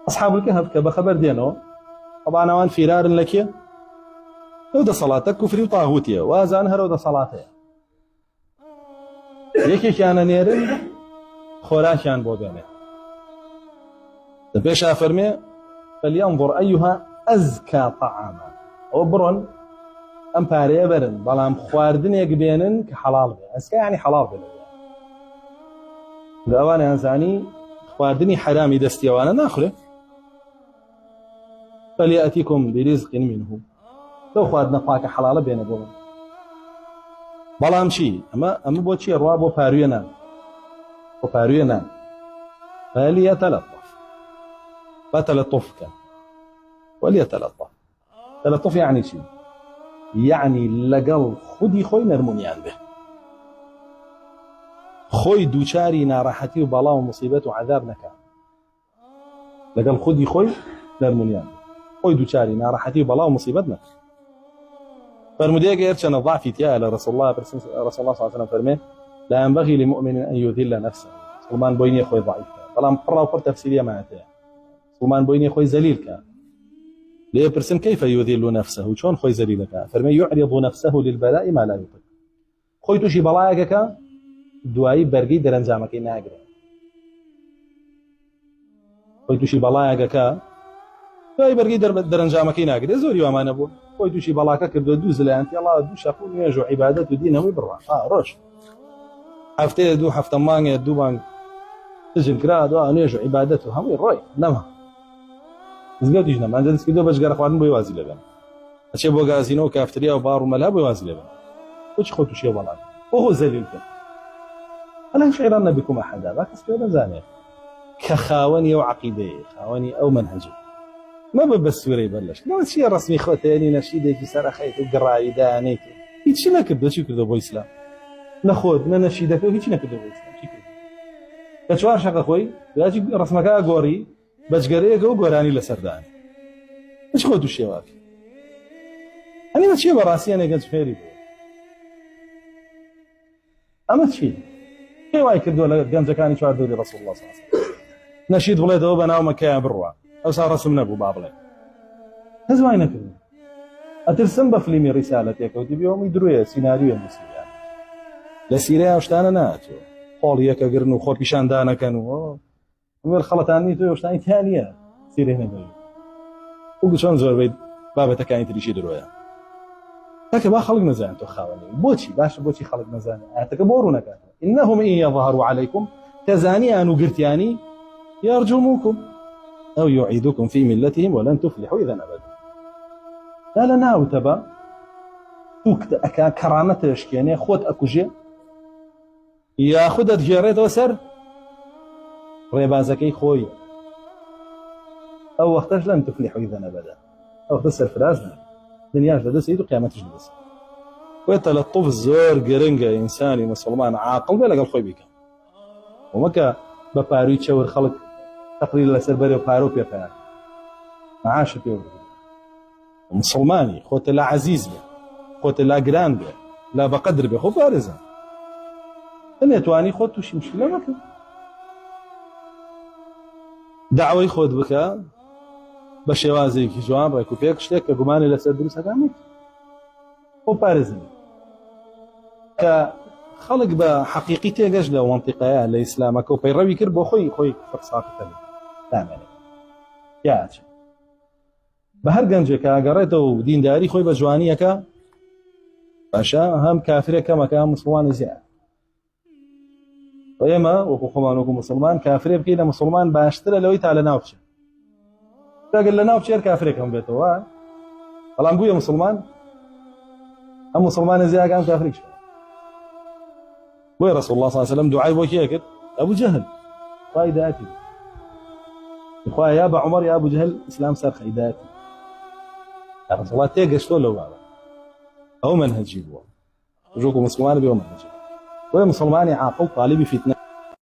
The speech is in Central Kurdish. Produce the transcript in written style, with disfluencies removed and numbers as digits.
أصحاب الكهف كبخبر دينو طبعا أوان فرار لك لو ده صلاتك كفري وطاغوتية وازانها لو ده صلاتها يكي كان نيرن خوراكيان بو بينه بيش أفرمي فلينظر أيها أزكى طعاما أو برون أم باريه برن بلام خواردن يقبينن كحلال بي أزكى يعني حلال بي لأواني أنساني خواردني حرامي دستي وانا ناخله فليأتيكم برزق منه لو خواردنا خواك حلال بين بو بلام شي أما بوشي الرواب وفاروينا فليتلطف فتلطفك وليتلطف تلطف يعني شي يعني لقل خدي خوي نرمونيان به خوي دوشاري ناراحتي وبلا ومصيبة وعذاب نكا لقل خدي خوي نرمونيان به خوي دوشاري ناراحتي وبلا ومصيبة نكا فرموديك يرشن الضعف تيا لرسول الله صلى الله عليه وسلم فرمي لا ينبغي لمؤمن أن يذل نفسه سلمان بويني خوي ضعيف بلا مقرر وقر تفسيرية معته سلمان بويني خوي ذليل ليه برسم كيف يذل نفسه شلون خوي ذليلك فرمي يعرض نفسه للبلاء ما لا يطيق خوي توشي بلايك دوایی بەرگەی دەرەنجامەکەی ناگرێت خۆی تووشی بەڵایەکە دوایی بەرگەی دەرەنجامەکەی ناگرێت زۆری وامانە بوو خۆی تووشی بەڵاکە کردو دوو زلایەنتی ئەڵا دوو شەق و نوێژ و عیبادەت و دینەوەی بڕوا ڕۆژ هەفتەیە دوو هەفتە مانگێ دوو مانگ سجن کرا دوا نوێژ و عیبادەت و هەمووی ڕۆی نەما زگەوتیش نەما ئەنجە دەست کردو بەشگەرە خواردن بۆی وازی لەبێن ئەچێ بۆ گازینۆ و کافتریا و باڕ و مەلا بۆی وازی لەبێن بۆچی خۆی تووشی بەڵات بۆ زەلیل کرد ألا يشعرن بكم أحدا باكس في هذا زانية كخاوني وعقيدة خاوني أو منهجي ما ببس سوري يبلش ما شيء رسمي خوتاني نشيدة في سر خيط وقراي دانيك هيك نكبد شو كذا بو إسلام ناخذ نشيدة في هيك نكبد بو إسلام شو كذا كشوار شق أخوي يجي رسمك أقوري بجريه جو قراني لسرداني إيش خذوا الشيء واقي أنا ما شيء براسي أنا قلت فيري أما شيء كي واي كردو لقنجة كاني شوار دولي رسول الله صلى الله عليه وسلم نشيد بلاد أو بنا ومكايا بروا أو صار رسم نبو بابلي هزواي نكردو أترسم بفليمي رسالتك وتبيهم يدرويا سيناريو المسيريا لسيريا وشتانا ناتو خوليك قرنو خور بيشان دانا كانوا ومير خلطاني تو وشتاني تانية سيريا نبو وقل شون زور بيد بابتا كاني تريشي درويا لكن ما خلق نزان تو خاوني بوشي باش بوشي خلق نزان اعتقبورنا كاتو إنهم إن يظهروا عليكم تزاني أن قرتياني يرجموكم أو يعيدوكم في ملتهم ولن تفلحوا إذا أبدا لا ناو تبا توك أكا كرامة الشكيانية خود أكوجي يا خود أتجيريت وسر ريبازكي خوي أو وقتاش لن تفلحوا إذا أبدا أو وقت السرفرازنا دنياش لدى سيد وقيامة جلس ويتلطف زور قرنقة إنساني مسلمان عاقل بلا قل خوي بك ومكا بباروي تشور خلق تقرير لسربري وبارو بيفان معاش بيو مسلماني خوت لا عزيز بي خوت لا قران بي لا بقدر بي خو فارزا أنا تواني خوت وشي مشكلة مكا دعوي خود بك بشوازي كي جوان رايكو فيك شتك قماني لسر دروس هكامك خو فارزا كخلق بحقيقتي ججلة ومنطقية لإسلامك وبيروي كربو خوي فرصات ثانية تمام يا أخي بهرجنجة كقريته دين داري خوي بجوانية كا باشا هم كافر كما كان مسلمان زياد ويما وخوانكم مسلمان كافر بكينا مسلمان باشترى لو يتعلى ناوتش قال لنا ناوتش كافر كم بيته والله نقول يا مسلمان هم مسلمان زياد كان كافر شو ويا رسول الله صلى الله عليه وسلم دعاء بوكيك أبو جهل خايداتي إخوة يا أبا عمر يا أبو جهل إسلام صار خايداتي يا رسول الله تيجش له بابا أو منهج جيبوا رجوكم مسلمان بيوم منهج ويا مسلماني عاقل طالبي فتنة